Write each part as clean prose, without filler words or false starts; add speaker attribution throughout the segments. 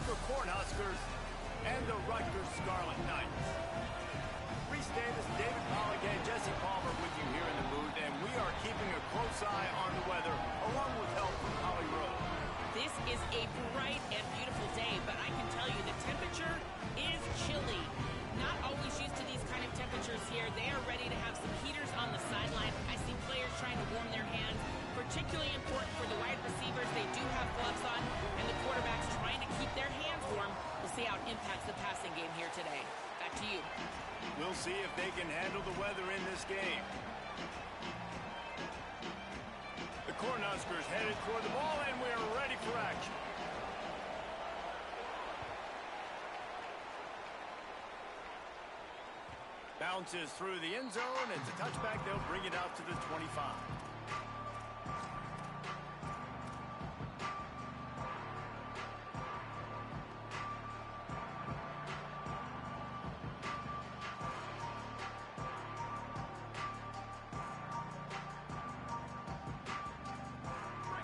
Speaker 1: the Cornhuskers and the Rutgers Scarlet Knights. Reese Davis, David Pollack, and Jesse Palmer with you here in the booth, and we are keeping a close eye on the weather, along with help from Holly Rowe.
Speaker 2: This is a bright and beautiful day, but I can tell you the temperature is chilly. Not always used to these kind of temperatures here. They are ready to have some heaters on the sideline. I see players trying to warm their hands. Particularly important for the wide receivers. They do have gloves on, and the quarterbacks trying to keep their hands warm. We'll see how it impacts the passing game here today. Back to you.
Speaker 1: We'll see if they can handle the weather in this game. The Cornhuskers headed toward the ball, and we're ready for action. Bounces through the end zone. It's a touchback. They'll bring it out to the 25.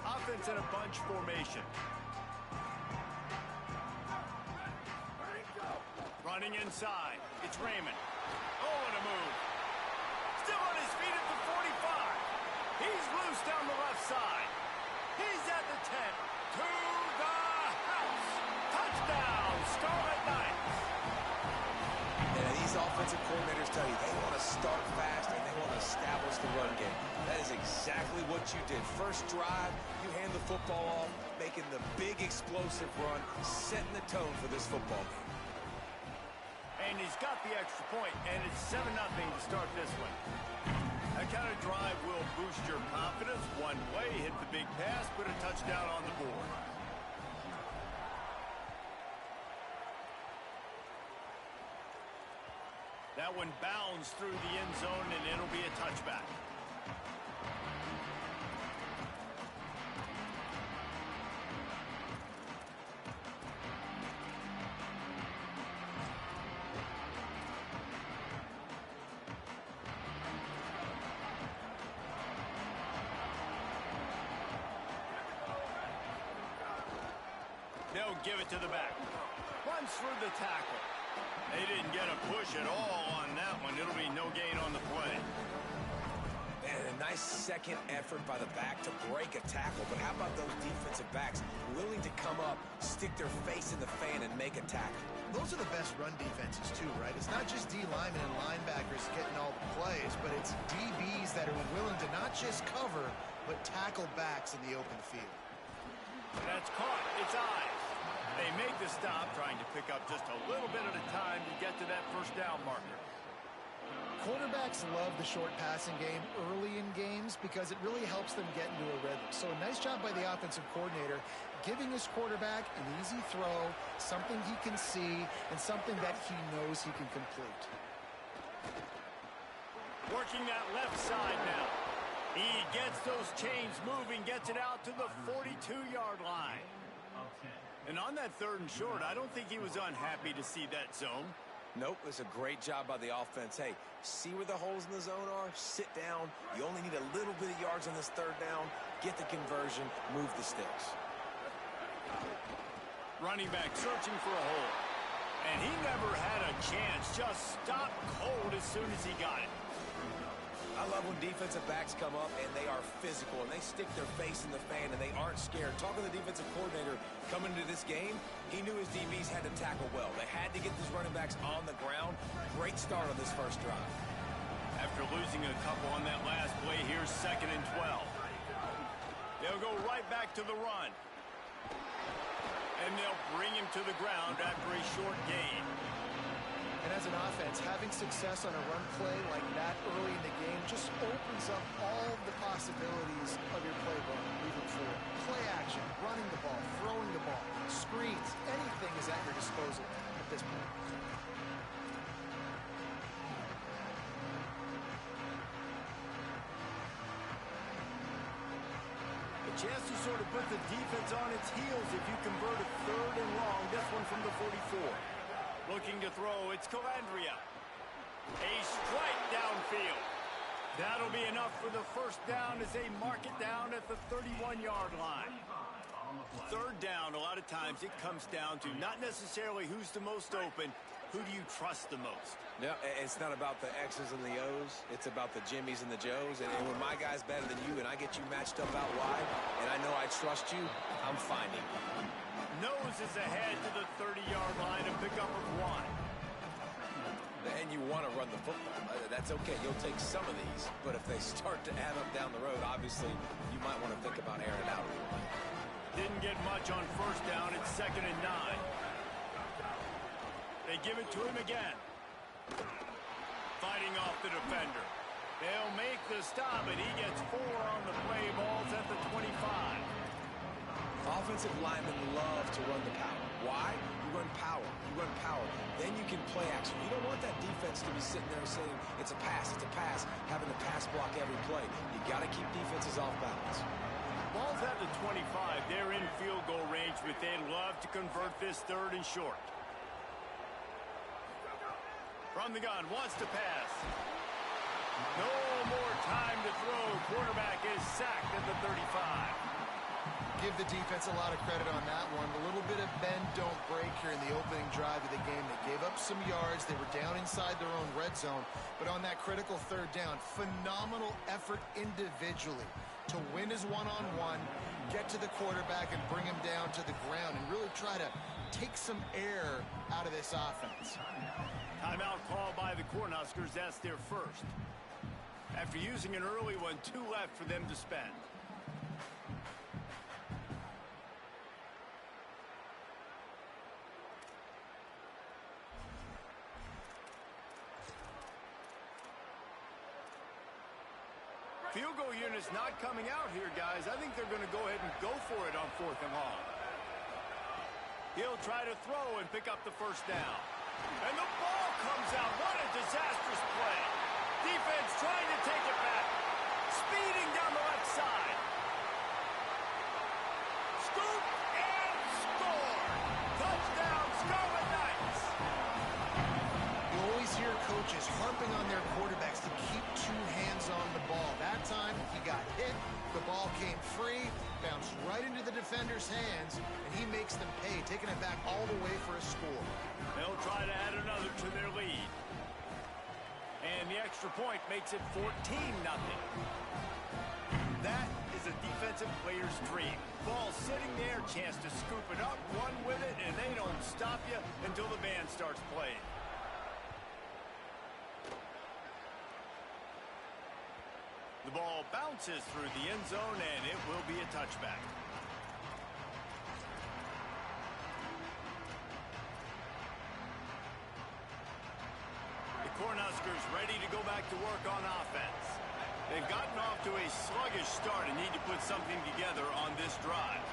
Speaker 1: Offense in a bunch formation. Running inside. It's Raymond. Oh, what a move. Still on his feet at the 45. He's loose down the left side. He's at the 10. To the house. Touchdown, Scarlet Knights.
Speaker 3: Yeah, these offensive coordinators tell you they want to start fast and they want to establish the run game. That is exactly what you did. First drive, you hand the football off, making the big explosive run, setting the tone for this football game.
Speaker 1: And he's got the extra point, and it's 7-0 to start this one. That kind of drive will boost your confidence. One way, hit the big pass, put a touchdown on the board. That one bounds through the end zone, and it'll be a touchback. They'll give it to the back. Runs through the tackle. They didn't get a push at all on that one. It'll be no gain on the play.
Speaker 3: Man, a nice second effort by the back to break a tackle. But how about those defensive backs willing to come up, stick their face in the fan, and make a tackle?
Speaker 4: Those are the best run defenses, too, right? It's not just D linemen and linebackers getting all the plays, but it's DBs that are willing to not just cover, but tackle backs in the open field.
Speaker 1: That's caught. It's eyes. They make the stop, trying to pick up just a little bit at a time to get to that first down marker.
Speaker 4: Quarterbacks love the short passing game early in games because it really helps them get into a rhythm. So a nice job by the offensive coordinator giving his quarterback an easy throw, something he can see, and something that he knows he can complete.
Speaker 1: Working that left side now. He gets those chains moving, gets it out to the 42-yard line. And on that 3rd and short, I don't think he was unhappy to see that zone.
Speaker 3: Nope, it's a great job by the offense. Hey, see where the holes in the zone are? Sit down. You only need a little bit of yards on this 3rd down. Get the conversion. Move the sticks.
Speaker 1: Running back searching for a hole. And he never had a chance. Just stopped cold as soon as he got it.
Speaker 3: I love when defensive backs come up and they are physical and they stick their face in the fan and they aren't scared. Talking to the defensive coordinator coming into this game, he knew his DBs had to tackle well. They had to get these running backs on the ground. Great start on this first drive.
Speaker 1: After losing a couple on that last play, here's 2nd and 12. They'll go right back to the run. And they'll bring him to the ground after a short gain.
Speaker 4: And as an offense, having success on a run play like that early in the game just opens up all the possibilities of your playbook moving forward. Play action, running the ball, throwing the ball, screens, anything is at your disposal at this point.
Speaker 1: A chance to sort of put the defense on its heels if you convert a 3rd and long. This one from the 44. Looking to throw, it's Calandria. A strike downfield. That'll be enough for the first down as they mark it down at the 31-yard line. third down, a lot of times it comes down to not necessarily who's the most open, who do you trust the most?
Speaker 3: No, it's not about the X's and the O's. It's about the Jimmies and the Joes. And when my guy's better than you and I get you matched up out wide and I know I trust you, I'm finding you.
Speaker 1: Noses ahead to the 30-yard line, a pickup of 1.
Speaker 3: And you want to run the football. That's okay. You'll take some of these. But if they start to add up down the road, obviously, you might want to think about airing it out a little bit.
Speaker 1: Didn't get much on first down. It's 2nd and 9. They give it to him again. Fighting off the defender. They'll make the stop, and he gets 4 on the play. Ball's at the 25.
Speaker 3: Offensive linemen love to run the power. Why? You run power. You run power. Then you can play action. You don't want that defense to be sitting there saying, it's a pass, having to pass block every play. You got to keep defenses off balance.
Speaker 1: Ball's at the 25. They're in field goal range, but they'd love to convert this 3rd and short. From the gun, wants to pass. No more time to throw. Quarterback is sacked at the 35.
Speaker 4: Give the defense a lot of credit on that one. A little bit of bend, don't break here in the opening drive of the game. They gave up some yards. They were down inside their own red zone. But on that critical 3rd down, phenomenal effort individually to win his one-on-one, get to the quarterback and bring him down to the ground and really try to take some air out of this offense.
Speaker 1: Timeout called by the Cornhuskers. That's their first. After using an early one, 2 left for them to spend. Field goal unit's not coming out here, guys. I think they're going to go ahead and go for it on 4th and long. He'll try to throw and pick up the first down. And the ball comes out. What a disastrous play. Defense trying to take it back. Speeding down the left side. Scoop and score. Touchdown, Scarlet Knights.
Speaker 4: You always hear coaches harping on their quarterbacks to keep 2 hands on the ball. That time, he got hit. The ball came free, bounced right into the defender's hands, and he makes them pay, taking it back all the way for a score.
Speaker 1: They'll try to add another to their lead. And the extra point makes it 14-0. That is a defensive player's dream. Ball sitting there, chance to scoop it up, run with it, and they don't stop you until the band starts playing. The ball bounces through the end zone, and it will be a touchback. The Cornhuskers ready to go back to work on offense. They've gotten off to a sluggish start and need to put something together on this drive.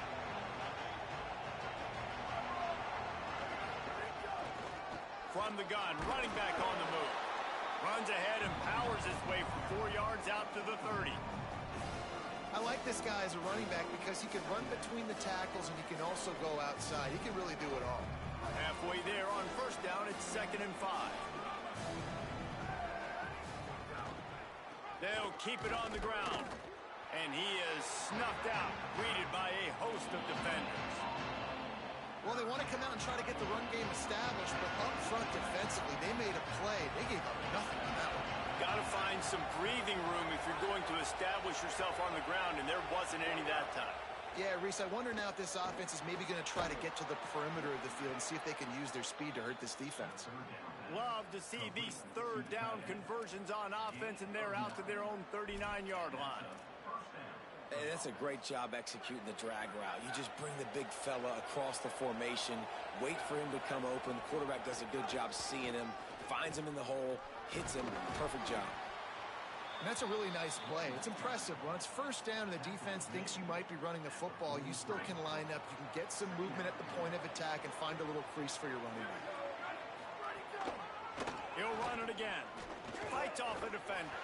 Speaker 1: From the gun, running back on the move. Runs ahead and powers his way from 4 yards out to the 30.
Speaker 4: I like this guy as a running back because he can run between the tackles and he can also go outside. He can really do it all.
Speaker 1: Halfway there on first down, it's 2nd and 5. They'll keep it on the ground. And he is snuffed out, greeted by a host of defenders.
Speaker 4: Well, they want to come out and try to get the run game established, but up front defensively, they made a play. They gave up nothing on that one.
Speaker 1: Got to find some breathing room if you're going to establish yourself on the ground, and there wasn't any that time.
Speaker 4: Yeah, Reese, I wonder now if this offense is maybe going to try to get to the perimeter of the field and see if they can use their speed to hurt this defense.
Speaker 1: Love to see these 3rd down conversions on offense, and they're out to their own 39-yard line.
Speaker 3: Hey, that's a great job executing the drag route. You just bring the big fella across the formation, wait for him to come open. The quarterback does a good job seeing him, finds him in the hole, hits him. Perfect job.
Speaker 4: And that's a really nice play. It's impressive. When it's first down and the defense thinks you might be running the football, you still can line up. You can get some movement at the point of attack and find a little crease for your running back.
Speaker 1: He'll run it again. Fights off a defender.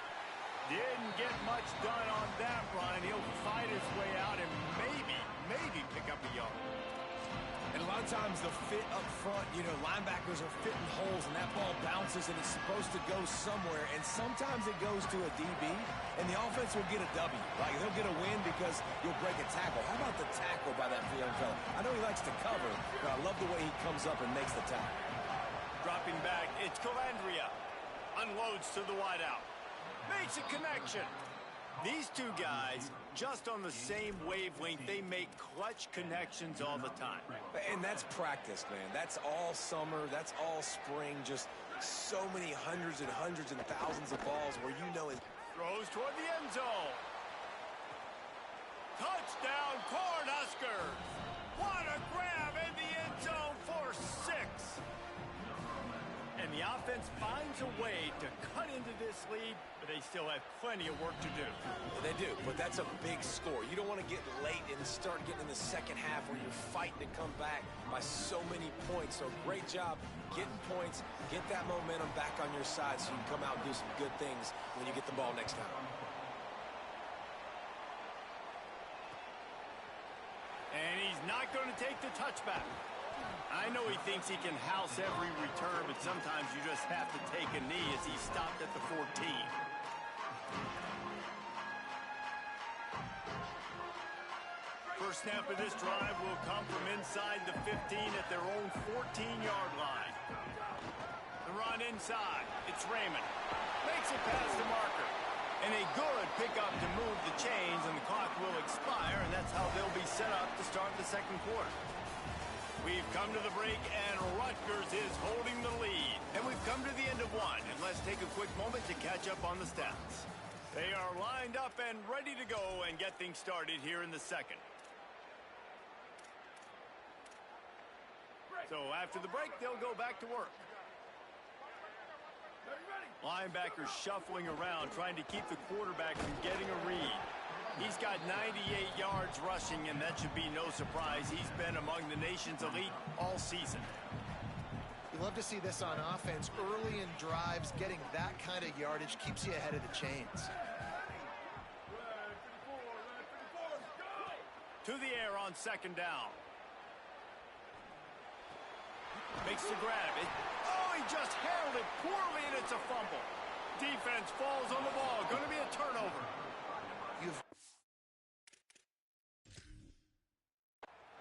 Speaker 1: Didn't get much done on that run. He'll fight his way out and maybe pick up a yard.
Speaker 3: And a lot of sometimes the fit up front, you know, linebackers are fitting holes and that ball bounces and it's supposed to go somewhere, and sometimes it goes to a DB and the offense will get a W. Like, they'll get a win because you'll break a tackle. How about the tackle by that young fella? I know he likes to cover, but I love the way he comes up and makes the tackle.
Speaker 1: Dropping back, it's Calandria. Unloads to the wideout. Makes a connection. These two guys, just on the same wavelength, they make clutch connections all the time.
Speaker 3: And that's practice, man. That's all summer. That's all spring. Just so many hundreds and thousands of balls where you know it.
Speaker 1: Throws toward the end zone. Touchdown, Cornhuskers! What a grab in the end zone for 6. And the offense finds a way to cut into this lead, but they still have plenty of work to do.
Speaker 3: They do, but that's a big score. You don't want to get late and start getting in the second half where you're fighting to come back by so many points. So great job getting points, get that momentum back on your side so you can come out and do some good things when you get the ball next time.
Speaker 1: And he's not going to take the touchback. I know he thinks he can house every return, but sometimes you just have to take a knee as he stopped at the 14. First snap of this drive will come from inside the 15 at their own 14-yard line. The run inside. It's Raymond. Makes it past the marker. And a good pickup to move the chains, and the clock will expire, and that's how they'll be set up to start the second quarter. We've come to the break, and Rutgers is holding the lead. And we've come to the end of one, and let's take a quick moment to catch up on the stats. They are lined up and ready to go and get things started here in the second. So after the break, they'll go back to work. Linebackers shuffling around, trying to keep the quarterback from getting a read. He's got 98 yards rushing, and that should be no surprise. He's been among the nation's elite all season.
Speaker 4: You love to see this on offense. Early in drives, getting that kind of yardage keeps you ahead of the chains.
Speaker 1: To the air on second down. Makes the grab. Oh, he just handled it poorly, and it's a fumble. Defense falls on the ball. Going to be a turnover.
Speaker 4: You've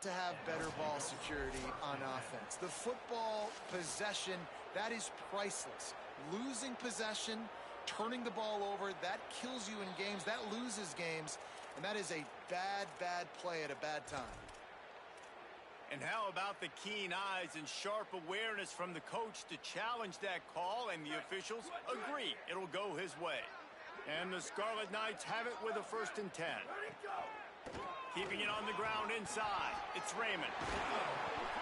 Speaker 4: to have better ball security on offense. The football possession, that is priceless. Losing possession, turning the ball over, that kills you in games. That loses games, and that is a bad, bad play at a bad time.
Speaker 1: And how about the keen eyes and sharp awareness from the coach to challenge that call, and the officials agree it'll go his way. And the Scarlet Knights have it with a 1st and 10. Keeping it on the ground inside. It's Raymond.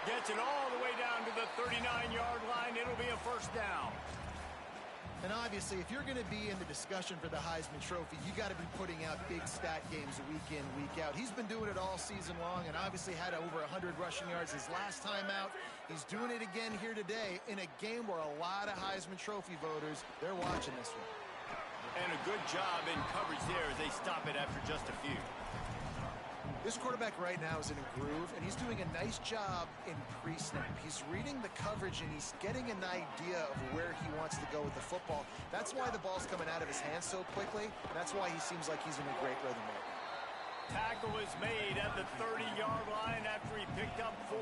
Speaker 1: Gets it all the way down to the 39-yard line. It'll be a 1st down.
Speaker 4: And obviously, if you're going to be in the discussion for the Heisman Trophy, you got to be putting out big stat games week in, week out. He's been doing it all season long and obviously had over 100 rushing yards his last time out. He's doing it again here today in a game where a lot of Heisman Trophy voters, they're watching this one.
Speaker 1: And a good job in coverage there as they stop it after just a few.
Speaker 4: This quarterback right now is in a groove, and he's doing a nice job in pre-snap. He's reading the coverage, and he's getting an idea of where he wants to go with the football. That's why the ball's coming out of his hands so quickly. That's why he seems like he's in a great rhythm right now.
Speaker 1: Tackle is made at the 30-yard line after he picked up 4.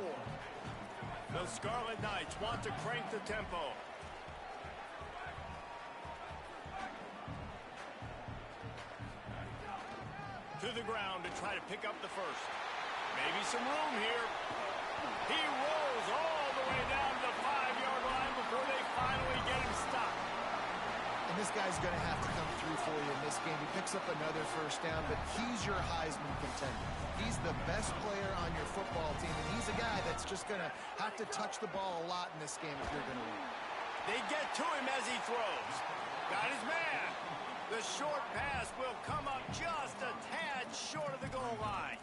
Speaker 1: The Scarlet Knights want to crank the tempo. To the ground to try to pick up the 1st. Maybe some room here. He rolls all the way down to the 5-yard line before they finally get him stopped.
Speaker 4: And this guy's going to have to come through for you in this game. He picks up another 1st down, but he's your Heisman contender. He's the best player on your football team, and he's a guy that's just going to have to touch the ball a lot in this game if you're going to win.
Speaker 1: They get to him as he throws. Got his man. The short pass will come up just a tad short of the goal line.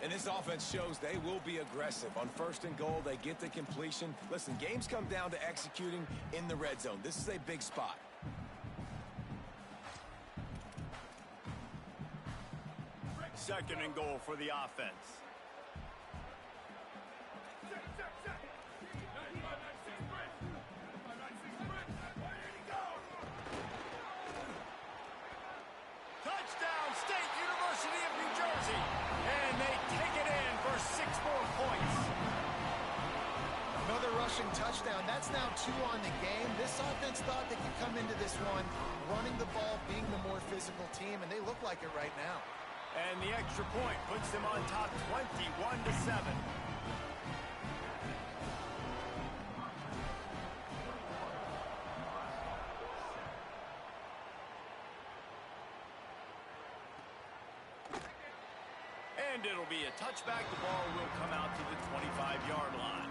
Speaker 3: And this offense shows they will be aggressive. On 1st and goal, they get the completion. Listen, games come down to executing in the red zone. This is a big spot.
Speaker 1: Second and goal for the offense.
Speaker 4: rushing touchdown. That's now 2 on the game. This offense thought they could come into this one running the ball, being the more physical team, and they look like it right now.
Speaker 1: And the extra point puts them on top 21-7. And it'll be a touchback. The ball will come out to the 25-yard line.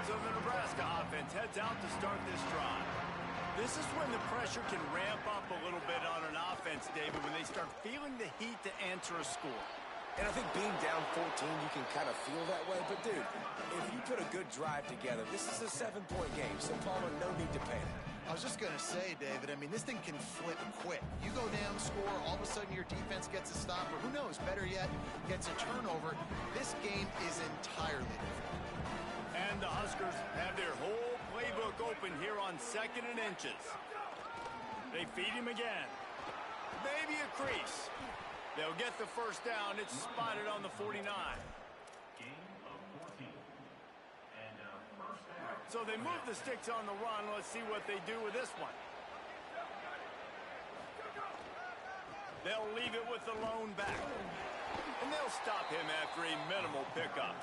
Speaker 1: So the Nebraska offense heads out to start this drive. This is when the pressure can ramp up a little bit on an offense, David, when they start feeling the heat to answer a score.
Speaker 3: And I think being down 14, you can kind of feel that way. But, dude, if you put a good drive together, this is a 7-point game. So, Palmer, no need to panic.
Speaker 4: I was just going to say, David, I mean, this thing can flip quick. You go down, score, all of a sudden your defense gets a stop, or who knows, better yet, gets a turnover. This game is entirely different.
Speaker 1: And the Huskers have their whole playbook open here on 2nd and inches. They feed him again. Maybe a crease. They'll get the first down. It's spotted on the 49. So they move the sticks on the run. Let's see what they do with this one. They'll leave it with the lone back. And they'll stop him after a minimal pickup.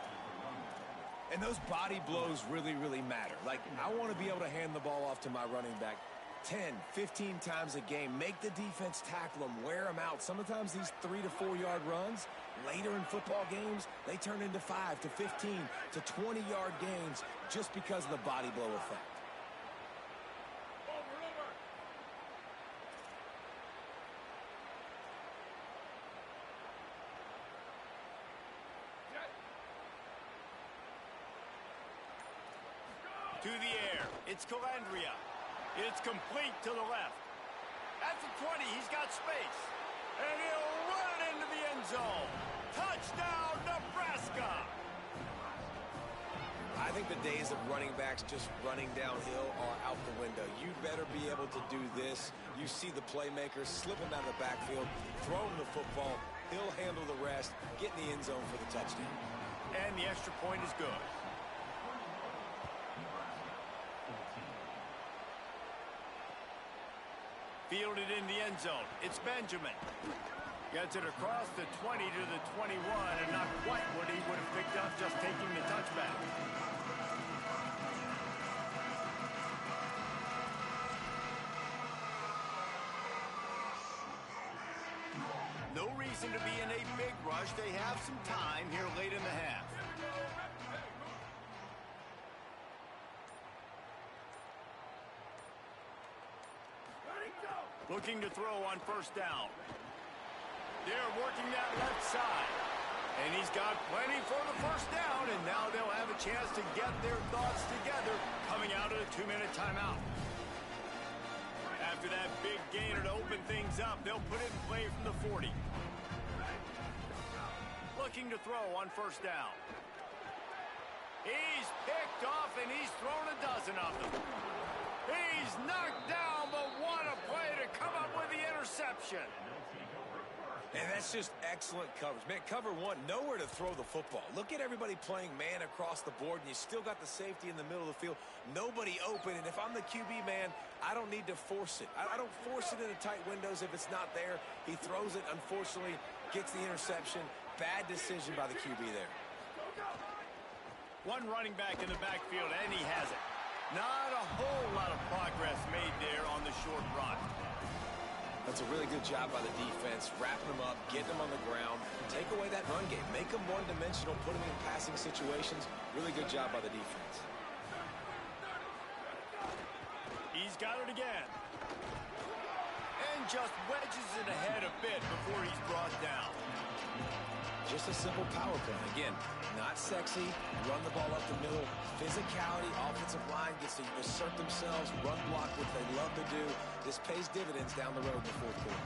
Speaker 3: And those body blows really, really matter. Like, I want to be able to hand the ball off to my running back 10, 15 times a game. Make the defense tackle them, wear them out. Sometimes these 3 to 4 yard runs, later in football games, they turn into 5 to 15 to 20 yard gains just because of the body blow effect.
Speaker 1: To the air. It's Calandria. It's complete to the left. At the 20, he's got space. And he'll run it into the end zone. Touchdown, Nebraska!
Speaker 3: I think the days of running backs just running downhill are out the window. You better be able to do this. You see the playmakers, slip him out of the backfield, throw him the football. He'll handle the rest, get in the end zone for the touchdown.
Speaker 1: And the extra point is good. Fielded in the end zone. It's Benjamin. Gets it across the 20 to the 21, and not quite what he would have picked up just taking the touchback. No reason to be in a big rush. They have some time here late in the half. Looking to throw on first down. They're working that left side. And he's got plenty for the first down, and now they'll have a chance to get their thoughts together coming out of the 2-minute timeout. After that big gainer to open things up, they'll put it in play from the 40. Looking to throw on first down. He's picked off, and he's thrown a dozen of them. He's knocked down, but what a play to come up with the interception.
Speaker 3: And that's just excellent coverage. Man, cover one, nowhere to throw the football. Look at everybody playing man across the board, and you still got the safety in the middle of the field. Nobody open, and if I'm the QB man, I don't need to force it. I don't force it into tight windows if it's not there. He throws it, unfortunately, gets the interception. Bad decision by the QB there.
Speaker 1: One running back in the backfield, and he has it. Not a whole lot of progress made there on the short run.
Speaker 3: That's a really good job by the defense, wrapping them up, getting them on the ground, take away that run game, make them one-dimensional, put them in passing situations. Really good job by the defense.
Speaker 1: He's got it again. And just wedges it ahead a bit before he's brought down.
Speaker 3: Just a simple power play. Again, not sexy, run the ball up the middle, physicality, offensive line gets to assert themselves, run block, what they love to do. This pays dividends down the road in the fourth quarter.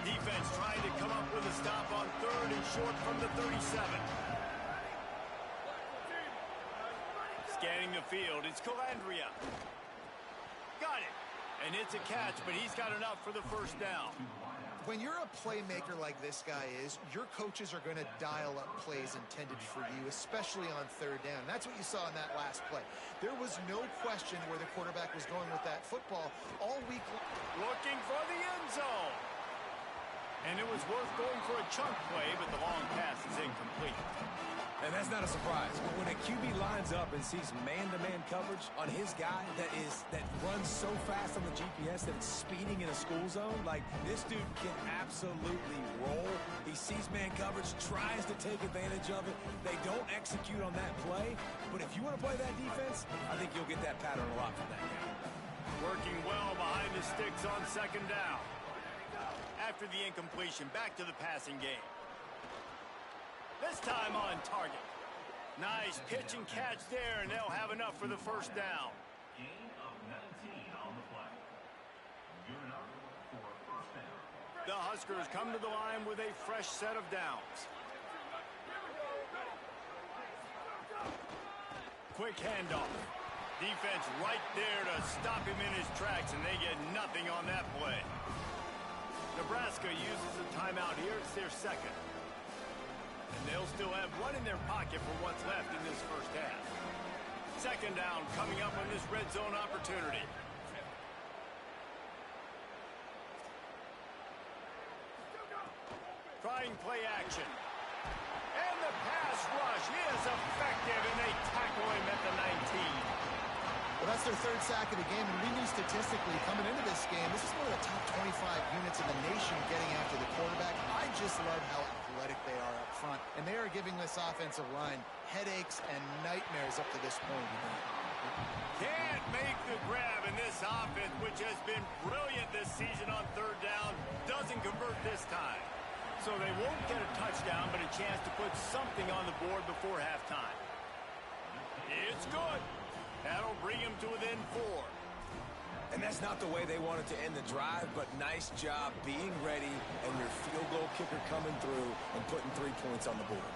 Speaker 1: Defense trying to come up with a stop on 3rd and short from the 37. Scanning the field, it's Calandria. Got it. And it's a catch, but he's got enough for the first down.
Speaker 4: When you're a playmaker like this guy is, your coaches are going to dial up plays intended for you, especially on third down. That's what you saw in that last play. There was no question where the quarterback was going with that football all week long.
Speaker 1: Looking for the end zone. And it was worth going for a chunk play, but the long pass is incomplete.
Speaker 3: And that's not a surprise. But when a QB lines up and sees man-to-man coverage on his guy that runs so fast on the GPS that it's speeding in a school zone, like this dude can absolutely roll. He sees man coverage, tries to take advantage of it. They don't execute on that play. But if you want to play that defense, I think you'll get that pattern a lot from that guy.
Speaker 1: Working well behind the sticks on second down. After the incompletion, back to the passing game. This time on target. Nice pitch and catch there, and they'll have enough for the first down.
Speaker 5: Gain of 19 on the play. You're up for first down.
Speaker 1: The Huskers come to the line with a fresh set of downs. Quick handoff. Defense right there to stop him in his tracks, and they get nothing on that play. Nebraska uses a timeout here. It's their second. And they'll still have one in their pocket for what's left in this first half. Second down coming up on this red zone opportunity. Trying play action. And the pass rush is effective, and they tackle him at the 19.
Speaker 4: Well, that's their third sack of the game, and we knew statistically coming into this game, this is one of the top 25 units in the nation getting after the quarterback. I just love how athletic they are up front, and they are giving this offensive line headaches and nightmares up to this point.
Speaker 1: Can't make the grab, and this offense, which has been brilliant this season on third down, doesn't convert this time. So they won't get a touchdown, but a chance to put something on the board before halftime. It's good. That'll bring him to within 4.
Speaker 3: And that's not the way they wanted to end the drive, but nice job being ready and your field goal kicker coming through and putting 3 points on the board.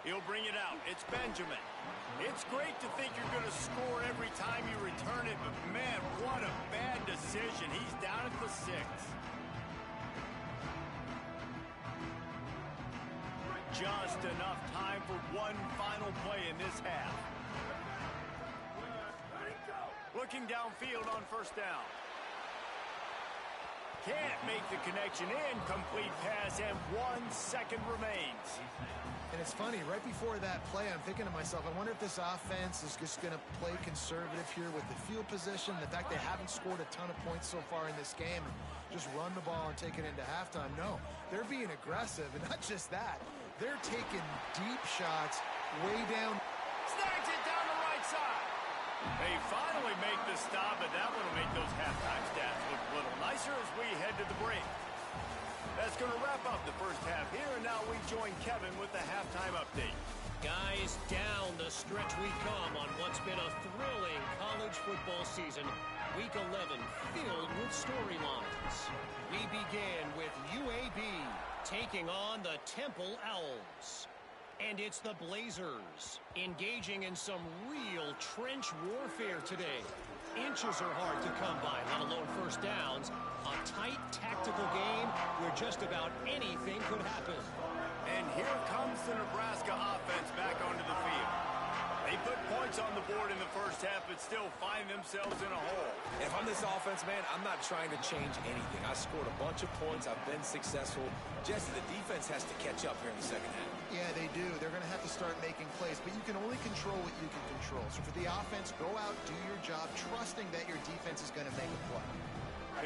Speaker 1: He'll bring it out. It's Benjamin. It's great to think you're going to score every time you return it, but man, what a bad decision. He's down at the 6. Just enough time for one final play in this half. Looking downfield on first down. Can't make the connection. Incomplete pass, and 1 second remains.
Speaker 4: And it's funny, right before that play, I'm thinking to myself, I wonder if this offense is just going to play conservative here with the field position, the fact they haven't scored a ton of points so far in this game, and just run the ball and take it into halftime. No, they're being aggressive, and not just that. They're taking deep shots way down.
Speaker 1: Snags it down the right side. They finally make the stop, but that one will make those halftime stats look a little nicer as we head to the break. That's going to wrap up the first half here, and now we join Kevin with the halftime update.
Speaker 6: Guys, down the stretch we come on what's been a thrilling college football season. Week 11 filled with storylines. We begin with UAB taking on the Temple Owls. And it's the Blazers engaging in some real trench warfare today. Inches are hard to come by, let alone first downs. A tight tactical game where just about anything could happen.
Speaker 1: And here comes the Nebraska offense back onto the field. They put points on the board in the first half, but still find themselves in a hole.
Speaker 3: If I'm this offense, man, I'm not trying to change anything. I scored a bunch of points. I've been successful. Jesse, the defense has to catch up here in the second half.
Speaker 4: Yeah, they do. They're going to have to start making plays, but you can only control what you can control. So for the offense, go out, do your job, trusting that your defense is going to make a play.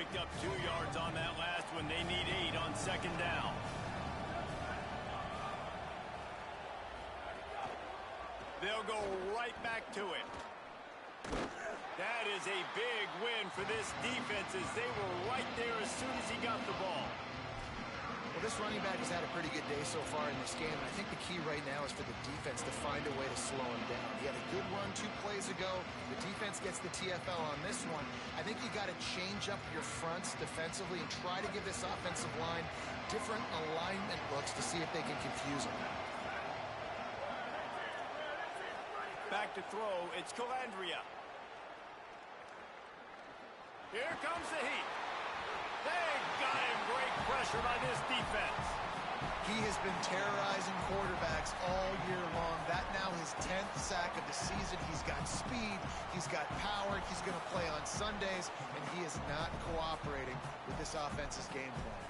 Speaker 1: Picked up 2 yards on that last one. They need 8 on second down. They'll go right back to it. That is a big win for this defense as they were right there as soon as he got the ball.
Speaker 4: Well, this running back has had a pretty good day so far in this game, and I think the key right now is for the defense to find a way to slow him down. He had a good run 2 plays ago. The defense gets the TFL on this one. I think you got to change up your fronts defensively and try to give this offensive line different alignment looks to see if they can confuse him.
Speaker 1: Back to throw, it's Calandria. Here comes the heat. They got him. Great pressure by this defense.
Speaker 4: He has been terrorizing quarterbacks all year long. That now his 10th sack of the season. He's got speed. He's got power. He's going to play on Sundays, and he is not cooperating with this offense's game plan.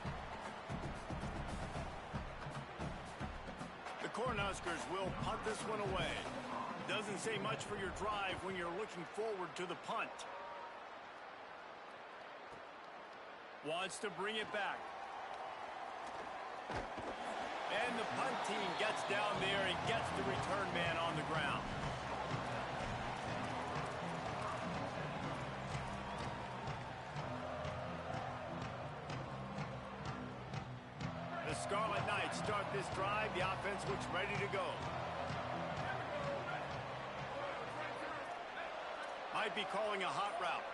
Speaker 1: The Cornhuskers will punt this one away. Doesn't say much for your drive when you're looking forward to the punt. Wants to bring it back. And the punt team gets down there and gets the return man on the ground. The Scarlet Knights start this drive. The offense looks ready to go. Might be calling a hot route.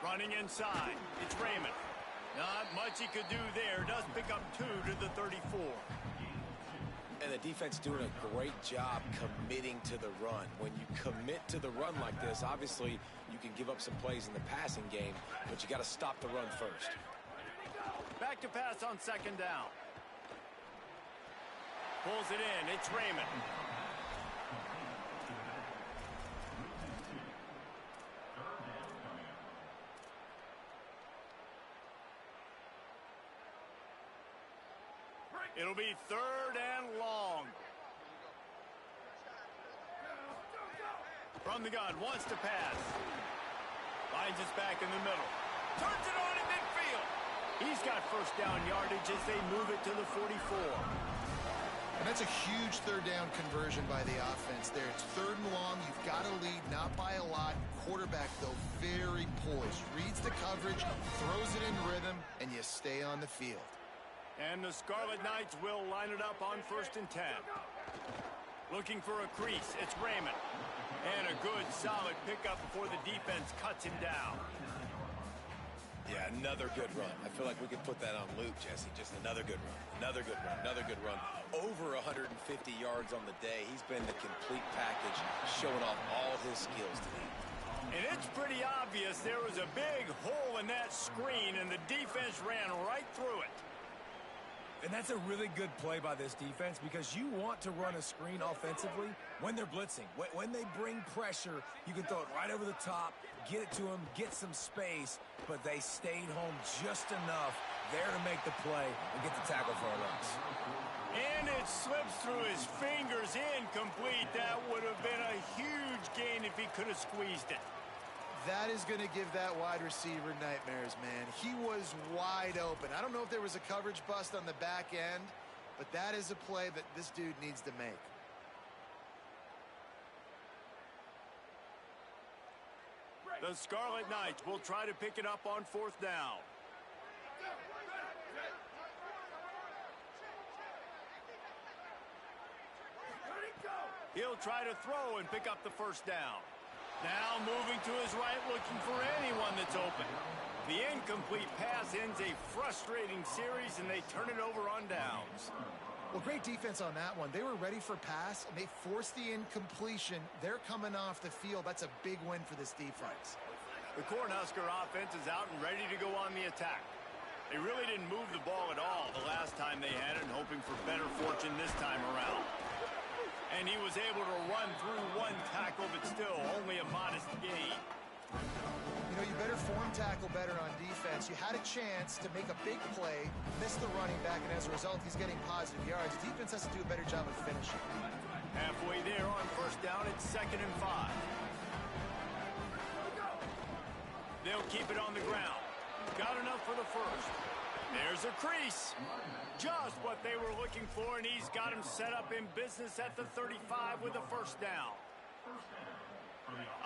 Speaker 1: Running inside, it's Raymond. Not much he could do there. Does pick up 2 to the 34.
Speaker 3: And the defense doing a great job committing to the run. When you commit to the run like this, obviously you can give up some plays in the passing game, but you got to stop the run first.
Speaker 1: Back to pass on 2nd down. Pulls it in, it's Raymond. It'll be 3rd and long. From the gun, wants to pass. Finds his back in the middle. Turns it on in midfield. He's got 1st down yardage as they move it to the 44.
Speaker 4: And that's a huge 3rd down conversion by the offense there. It's 3rd and long. You've got to lead, not by a lot. Quarterback, though, very poised. Reads the coverage, throws it in rhythm, and you stay on the field.
Speaker 1: And the Scarlet Knights will line it up on 1st and 10. Looking for a crease, it's Raymond. And a good, solid pickup before the defense cuts him down.
Speaker 3: Yeah, another good run. I feel like we could put that on loop, Jesse. Just another good run, another good run, another good run. Over 150 yards on the day. He's been the complete package, showing off all his skills today.
Speaker 1: And it's pretty obvious there was a big hole in that screen, and the defense ran right through it.
Speaker 7: And that's a really good play by this defense because you want to run a screen offensively when they're blitzing. When they bring pressure, you can throw it right over the top, get it to them, get some space, but they stayed home just enough there to make the play and get the tackle for a loss.
Speaker 1: And it slips through his fingers, incomplete. That would have been a huge gain if he could have squeezed it.
Speaker 4: That is going to give that wide receiver nightmares, man. He was wide open. I don't know if there was a coverage bust on the back end, but that is a play that this dude needs to make.
Speaker 1: The Scarlet Knights will try to pick it up on 4th down. He'll try to throw and pick up the 1st down. Now moving to his right, looking for anyone that's open. The incomplete pass ends a frustrating series, and they turn it over on downs.
Speaker 4: Well, great defense on that one. They were ready for pass, and they forced the incompletion. They're coming off the field. That's a big win for this defense.
Speaker 1: The Cornhusker offense is out and ready to go on the attack. They really didn't move the ball at all the last time they had it, and hoping for better fortune this time around. And he was able to run through 1 tackle, but still only a modest gain.
Speaker 4: You know, you better form tackle better on defense. You had a chance to make a big play, missed the running back, and as a result, he's getting positive yards. Defense has to do a better job of finishing.
Speaker 1: Halfway there on 1st down, it's 2nd and 5. They'll keep it on the ground. Got enough for the 1st. There's a crease. Just what they were looking for, and he's got him set up in business at the 35 with a 1st down.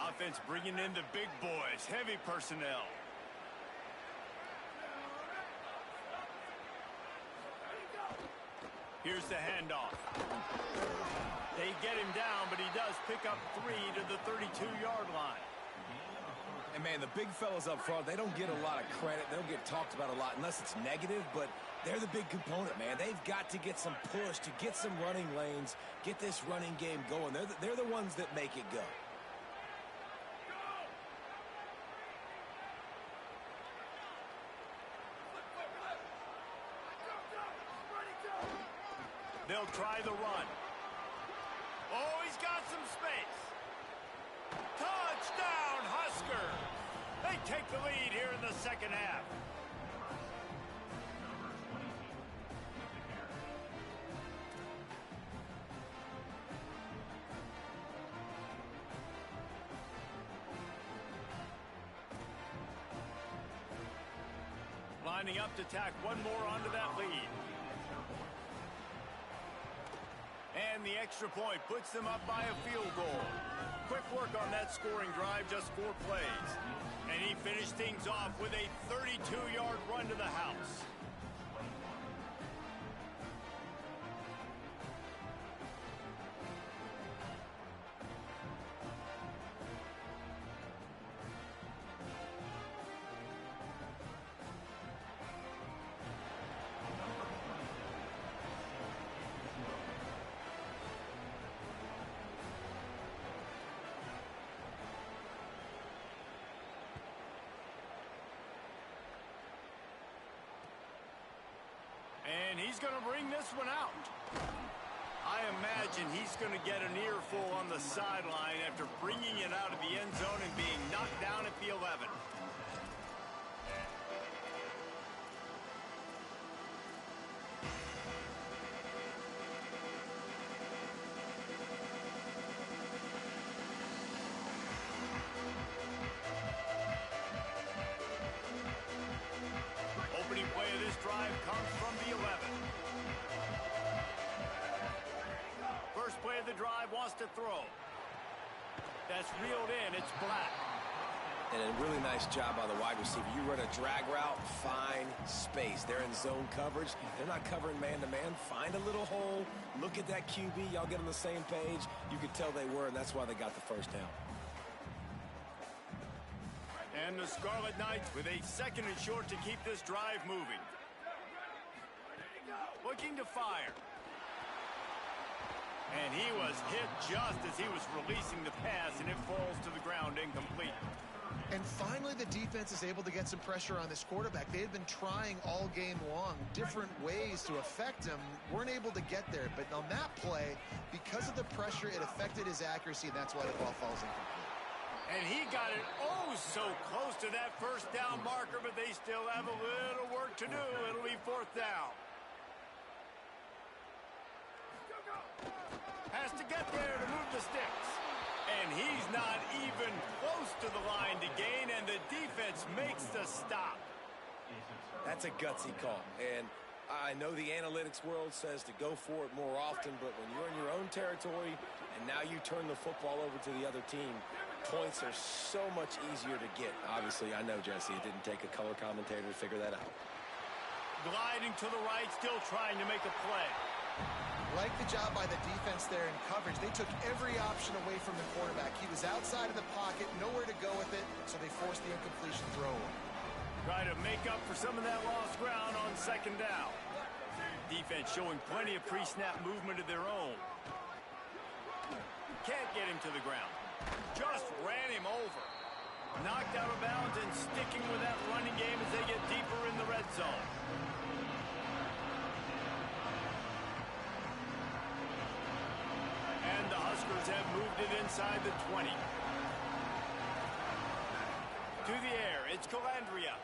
Speaker 1: Offense bringing in the big boys, heavy personnel. Here's the handoff. They get him down, but he does pick up 3 to the 32-yard line.
Speaker 7: And, man, the big fellas up front, they don't get a lot of credit. They don't get talked about a lot unless it's negative, but they're the big component, man. They've got to get some push, to get some running lanes, get this running game going. They're the ones that make it go.
Speaker 1: They'll try the run. Oh, he's got some space. Touchdown, Husker! They take the lead here in the second half. Lining up to tack one more onto that lead. And the extra point puts them up by a field goal. Quick work on that scoring drive, just 4 plays. And he finished things off with a 32-yard run to the house. And he's going to bring this one out. I imagine he's going to get an earful on the sideline after bringing it out of the end zone and being knocked down at the 11. Opening play of this drive comes from the 11. First play of the drive, wants to throw. That's reeled in, it's Black.
Speaker 7: And a really nice job by the wide receiver. You run a drag route, find space. They're in zone coverage. They're not covering man-to-man. Find a little hole. Look at that QB. Y'all get on the same page. You could tell they were, and that's why they got the first down.
Speaker 1: And the Scarlet Knights with a second and short to keep this drive moving. Looking to fire. And he was hit just as he was releasing the pass, and it falls to the ground incomplete.
Speaker 4: And finally, the defense is able to get some pressure on this quarterback. They had been trying all game long different ways to affect him. Weren't able to get there. But on that play, because of the pressure, it affected his accuracy, and that's why the ball falls incomplete.
Speaker 1: And he got it oh so close to that first down marker, but they still have a little work to do. It'll be 4th down. Has to get there to move the sticks. And he's not even close to the line to gain, and the defense makes the stop.
Speaker 7: That's a gutsy call. And I know the analytics world says to go for it more often, but when you're in your own territory and now you turn the football over to the other team, points are so much easier to get. Obviously, I know, Jesse, it didn't take a color commentator to figure that out.
Speaker 1: Gliding to the right, still trying to make a play.
Speaker 4: Like the job by the defense there in coverage. They took every option away from the quarterback. He was outside of the pocket, nowhere to go with it, so they forced the incompletion throw.
Speaker 1: Try to make up for some of that lost ground on 2nd down. Defense showing plenty of pre-snap movement of their own. Can't get him to the ground. Just ran him over. Knocked out of bounds and sticking with that running game as they get deeper in the red zone. And the Huskers have moved it inside the 20. To the air, it's Calandria.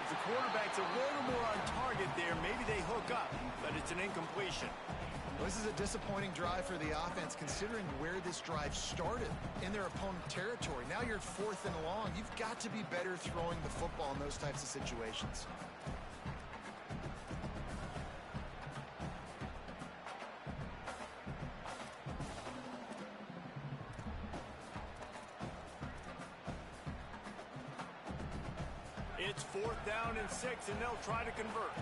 Speaker 1: If the quarterback's a little more on target there, maybe they hook up, but it's an incompletion.
Speaker 4: Well, this is a disappointing drive for the offense, considering where this drive started in their opponent territory. Now you're 4th and long. You've got to be better throwing the football in those types of situations.
Speaker 1: It's 4th down and 6, and they'll try to convert.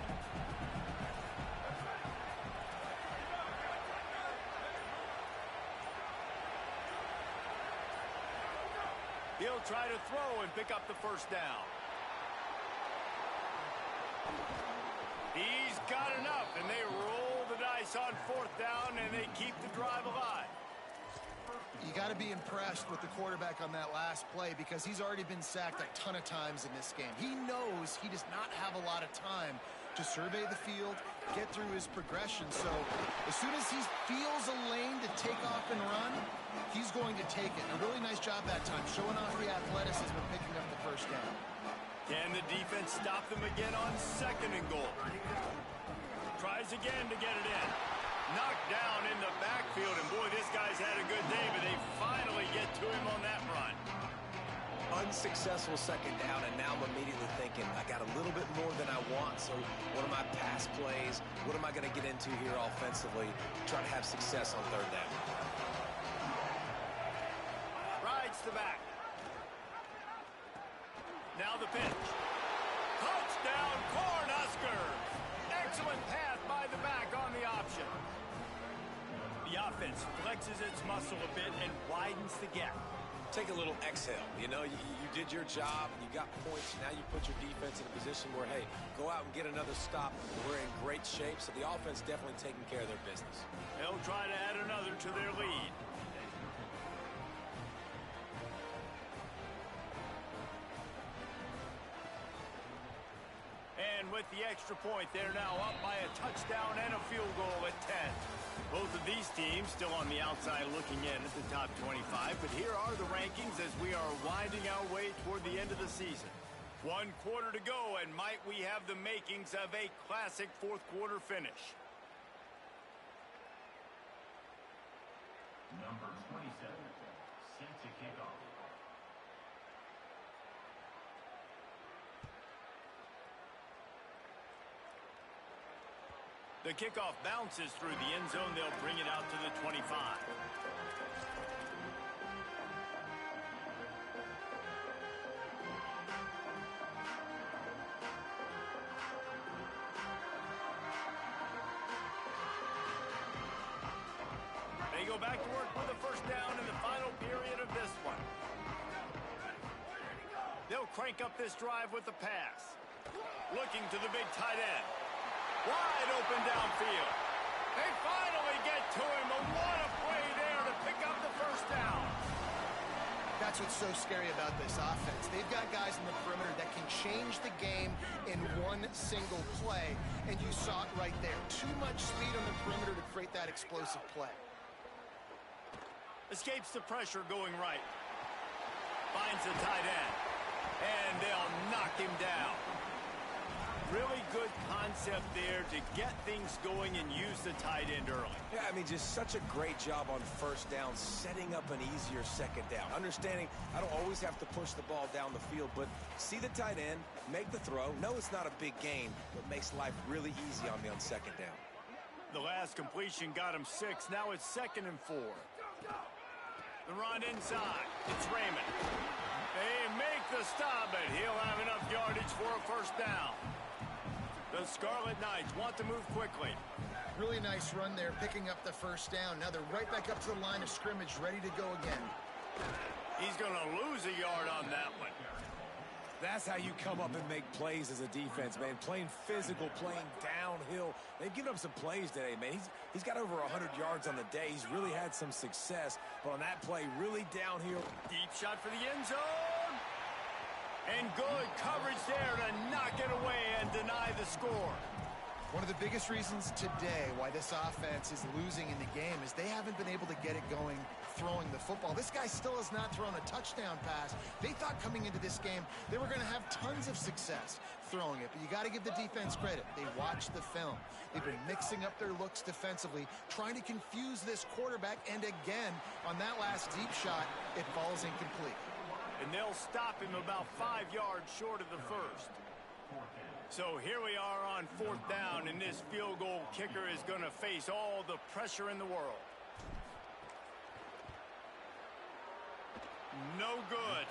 Speaker 1: try to throw and pick up the first down. He's got enough, and they roll the dice on fourth down, and they keep the drive alive.
Speaker 4: You got to be impressed with the quarterback on that last play because he's already been sacked a ton of times in this game. He knows he does not have a lot of time to survey the field, get through his progression. So as soon as he feels a lane to take off and run, he's going to take it. A really nice job that time, showing off the athleticism and picking up the first down.
Speaker 1: Can the defense stop them again on second and goal? Tries again to get it in. Knocked down in the backfield, and boy, this guy's had a good day, but they finally get to him on that run.
Speaker 3: Unsuccessful second down, and now I'm immediately thinking, I got a little bit more than I want, so what are my pass plays? What am I going to get into here offensively? Try to have success on third down.
Speaker 1: Rides the back. Now the pitch. Touchdown, Cornhuskers! Excellent pass by the back on the option. The offense flexes its muscle a bit and widens the gap.
Speaker 3: Take a little exhale. You know, you did your job, you got points, now you put your defense in a position where, hey, go out and get another stop. We're in great shape, so the offense definitely taking care of their business.
Speaker 1: They'll try to add another to their lead. And with the extra point, they're now up by a touchdown and a field goal at 10. Both of these teams still on the outside looking in at the top 25, but here are the rankings as we are winding our way toward the end of the season. 1 quarter to go, and might we have the makings of a classic fourth quarter finish.
Speaker 5: Number 27, set to kick off.
Speaker 1: The kickoff bounces through the end zone. They'll bring it out to the 25. They go back to work with a first down in the final period of this one. They'll crank up this drive with the pass. Looking to the big tight end. Wide open downfield. They finally get to him, but what a play there to pick up the first down.
Speaker 4: That's what's so scary about this offense. They've got guys in the perimeter that can change the game in one single play, and you saw it right there. Too much speed on the perimeter to create that explosive play.
Speaker 1: Escapes the pressure going right. Finds the tight end, and they'll knock him down. Really good concept there to get things going and use the tight end early.
Speaker 3: Yeah, I mean, just such a great job on first down, setting up an easier second down. Understanding I don't always have to push the ball down the field, but see the tight end, make the throw. No, it's not a big gain, but makes life really easy on me on second down.
Speaker 1: The last completion got him 6. Now it's 2nd and 4. The run inside. It's Raymond. They make the stop, but he'll have enough yardage for a first down. The Scarlet Knights want to move quickly.
Speaker 4: Really nice run there, picking up the first down. Now they're right back up to the line of scrimmage, ready to go again.
Speaker 1: He's going to lose a yard on that one.
Speaker 7: That's how you come up and make plays as a defense, man. Playing physical, playing downhill. They've given up some plays today, man. He's got over 100 yards on the day. He's really had some success. But on that play, really downhill.
Speaker 1: Deep shot for the end zone. And good coverage there to knock it away and deny the score.
Speaker 4: One of the biggest reasons today why this offense is losing in the game is they haven't been able to get it going throwing the football. This guy still has not thrown a touchdown pass. They thought coming into this game they were going to have tons of success throwing it, but you got to give the defense credit. They watched the film. They've been mixing up their looks defensively, trying to confuse this quarterback, and again, on that last deep shot, it falls incomplete.
Speaker 1: And they'll stop him about 5 yards short of the first. So here we are on 4th down, and this field goal kicker is going to face all the pressure in the world. No good.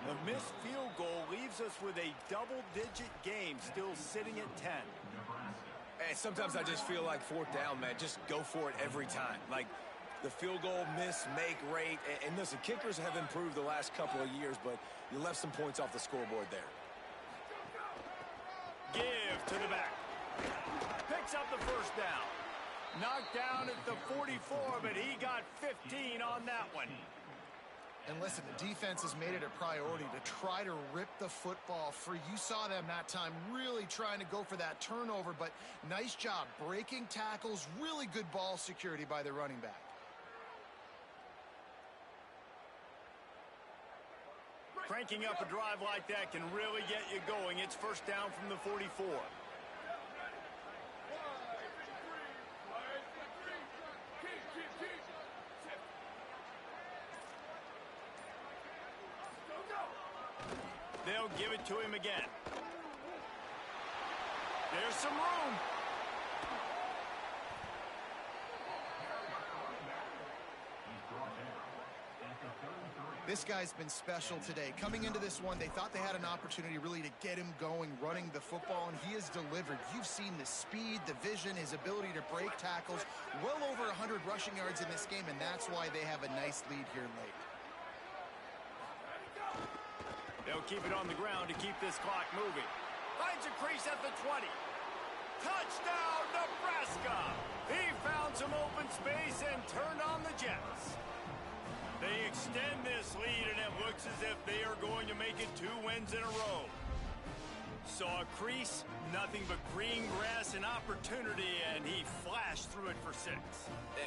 Speaker 1: The missed field goal leaves us with a double-digit game still sitting at 10.
Speaker 7: And sometimes I just feel like 4th down, man. Just go for it every time. Like, the field goal miss-make rate. And listen, kickers have improved the last couple of years, but you left some points off the scoreboard there.
Speaker 1: Give to the back. Picks up the first down. Knocked down at the 44, but he got 15 on that one.
Speaker 4: And listen, the defense has made it a priority to try to rip the football free. You saw them that time really trying to go for that turnover, but nice job breaking tackles. Really good ball security by the running back.
Speaker 1: Cranking up a drive like that can really get you going. It's first down from the 44. They'll give it to him again. There's some room.
Speaker 4: This guy's been special today. Coming into this one, they thought they had an opportunity really to get him going, running the football, and he has delivered. You've seen the speed, the vision, his ability to break tackles. Well over 100 rushing yards in this game, and that's why they have a nice lead here late.
Speaker 1: They'll keep it on the ground to keep this clock moving. Finds a crease at the 20. Touchdown, Nebraska! He found some open space and turned on the Jets. They extend this lead, and it looks as if they are going to make it 2 wins in a row. Saw a crease, nothing but green grass and opportunity, and he flashed through it for 6.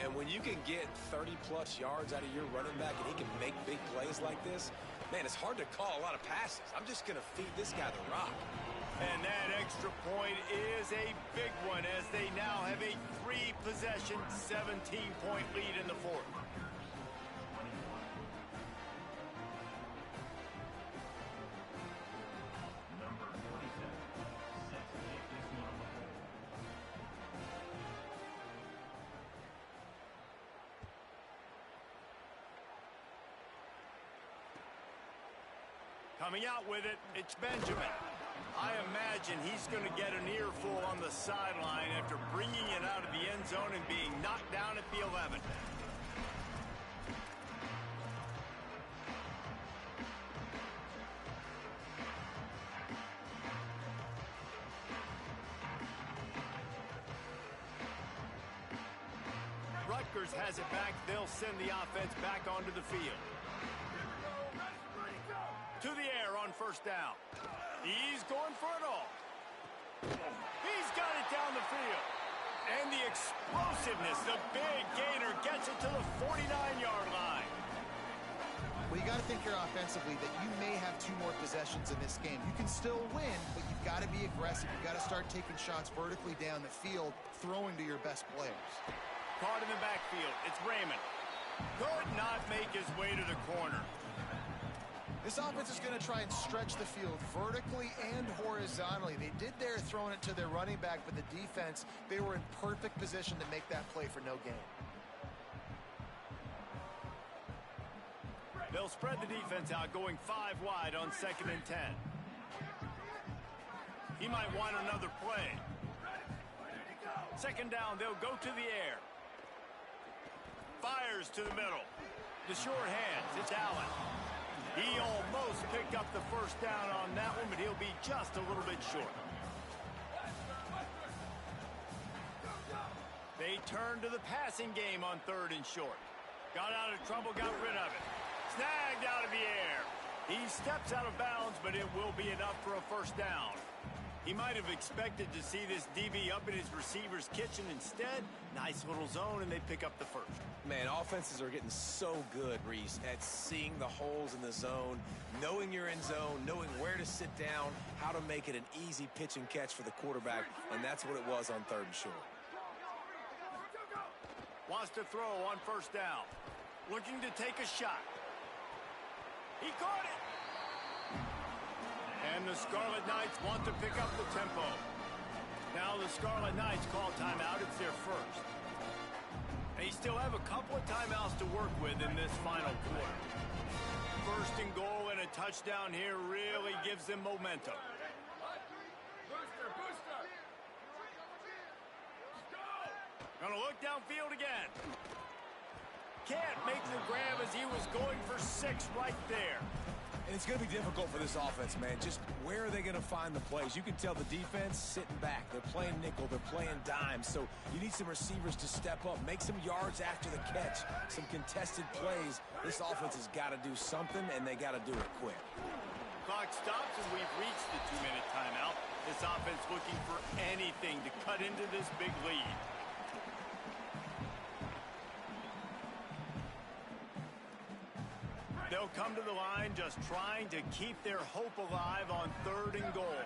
Speaker 7: And when you can get 30-plus yards out of your running back and he can make big plays like this, man, it's hard to call a lot of passes. I'm just going to feed this guy the rock.
Speaker 1: And that extra point is a big one as they now have a 3-possession, 17-point lead in the 4th. Coming out with it, it's Benjamin. I imagine he's going to get an earful on the sideline after bringing it out of the end zone and being knocked down at the 11. Rutgers has it back. They'll send the offense back onto the field. To the air on first down. He's going for it all. He's got it down the field. And the explosiveness, the big gainer gets it to the 49-yard line.
Speaker 4: Well, you got to think here offensively that you may have 2 more possessions in this game. You can still win, but you've got to be aggressive. You've got to start taking shots vertically down the field, throwing to your best players.
Speaker 1: Caught in the backfield. It's Raymond. Could not make his way to the corner.
Speaker 4: This offense is going to try and stretch the field vertically and horizontally. They did there throwing it to their running back, but the defense, they were in perfect position to make that play for no gain.
Speaker 1: They'll spread the defense out, going 5 wide on 2nd and 10. He might want another play. 2nd down, they'll go to the air. Fires to the middle. The short hands, it's Allen. He almost picked up the first down on that one, but he'll be just a little bit short. They turn to the passing game on 3rd and short. Got out of trouble, got rid of it. Snagged out of the air. He steps out of bounds, but it will be enough for a first down. He might have expected to see this DB up in his receiver's kitchen. Instead, nice little zone, and they pick up the first.
Speaker 7: Man, offenses are getting so good, Reese, at seeing the holes in the zone, knowing you're in zone, knowing where to sit down, how to make it an easy pitch and catch for the quarterback, and that's what it was on 3rd and short.
Speaker 1: Wants to throw on first down. Looking to take a shot. He caught it! And the Scarlet Knights want to pick up the tempo. Now the Scarlet Knights call timeout. It's their first. They still have a couple of timeouts to work with in this final quarter. 1st and goal and a touchdown here really gives them momentum. Gonna look downfield again. can't make the grab as he was going for 6 right there.
Speaker 7: And it's going to be difficult for this offense, man. Just where are they going to find the plays? You can tell the defense sitting back. They're playing nickel. They're playing dime. So you need some receivers to step up, make some yards after the catch, some contested plays. This offense has got to do something, and they got to do it quick.
Speaker 1: Clock stops, and we've reached the 2-minute timeout. This offense looking for anything to cut into this big lead. They'll come to the line just trying to keep their hope alive on 3rd and goal.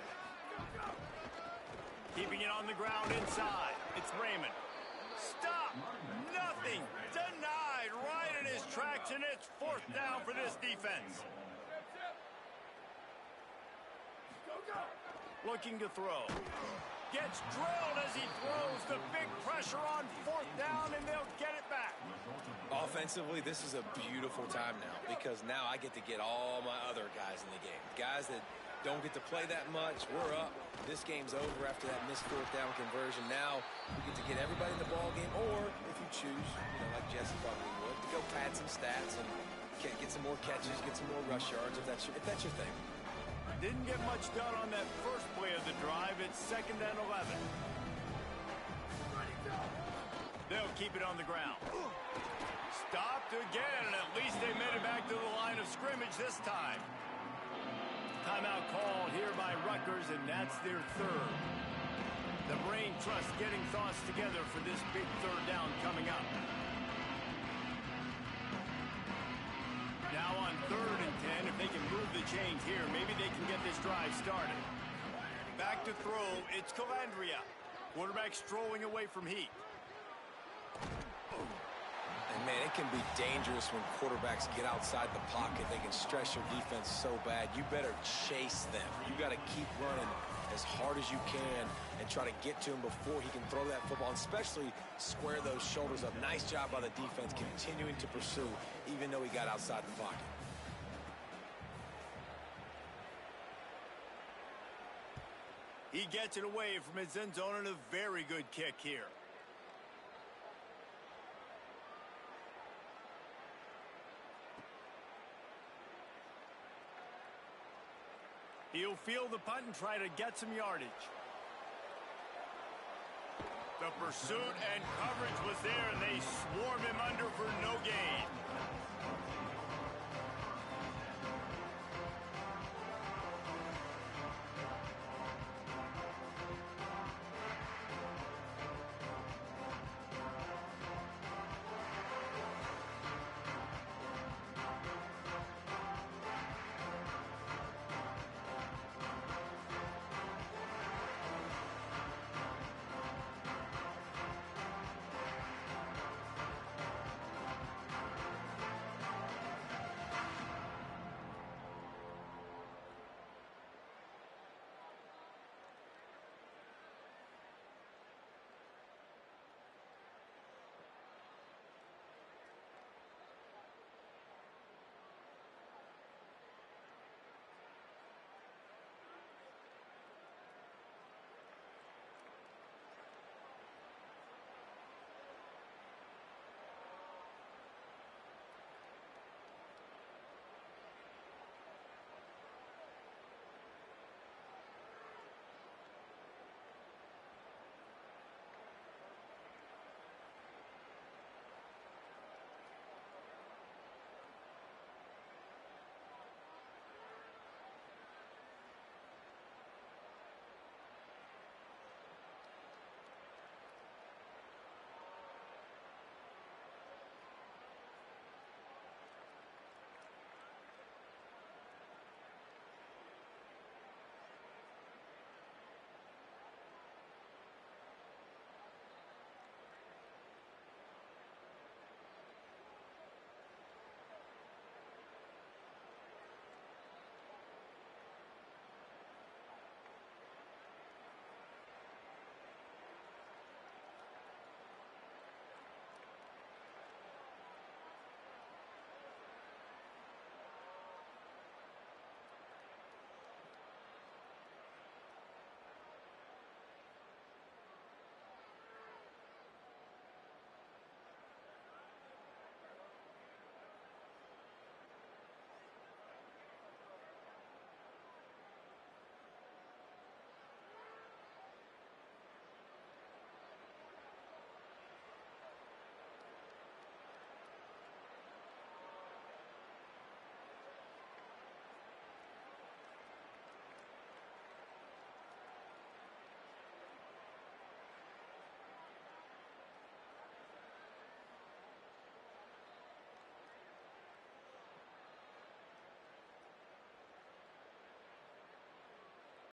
Speaker 1: Keeping it on the ground inside. It's Raymond. Stop! Nothing! Denied right in his tracks, and it's 4th down for this defense. Looking to throw. Gets drilled as he throws. The big pressure on 4th down, and they'll get it back.
Speaker 3: Offensively, this is a beautiful time now because now I get to get all my other guys in the game. Guys that don't get to play that much. We're up. This game's over after that missed 4th down conversion. Now we get to get everybody in the ball game, or if you choose, like Jesse probably would, to go pad some stats and get some more catches, get some more rush yards if that's your thing.
Speaker 1: Didn't get much done on that first play of the drive. It's 2nd and 11. They'll keep it on the ground. Stopped again, and at least they made it back to the line of scrimmage this time. Timeout called here by Rutgers, and that's their 3rd. The brain trust getting thoughts together for this big 3rd down coming up. Now on 3rd and 10, if they can move the chains here, maybe they can get this drive started. Back to throw, it's Calandria. Quarterback strolling away from heat.
Speaker 3: And, man, it can be dangerous when quarterbacks get outside the pocket. They can stress your defense so bad. You better chase them. You got to keep running as hard as you can and try to get to him before he can throw that football, and especially square those shoulders up. Nice job by the defense continuing to pursue even though he got outside the pocket.
Speaker 1: He gets it away from his end zone, and a very good kick here. He'll field the punt and try to get some yardage. The pursuit and coverage was there, and they swarm him under for no gain.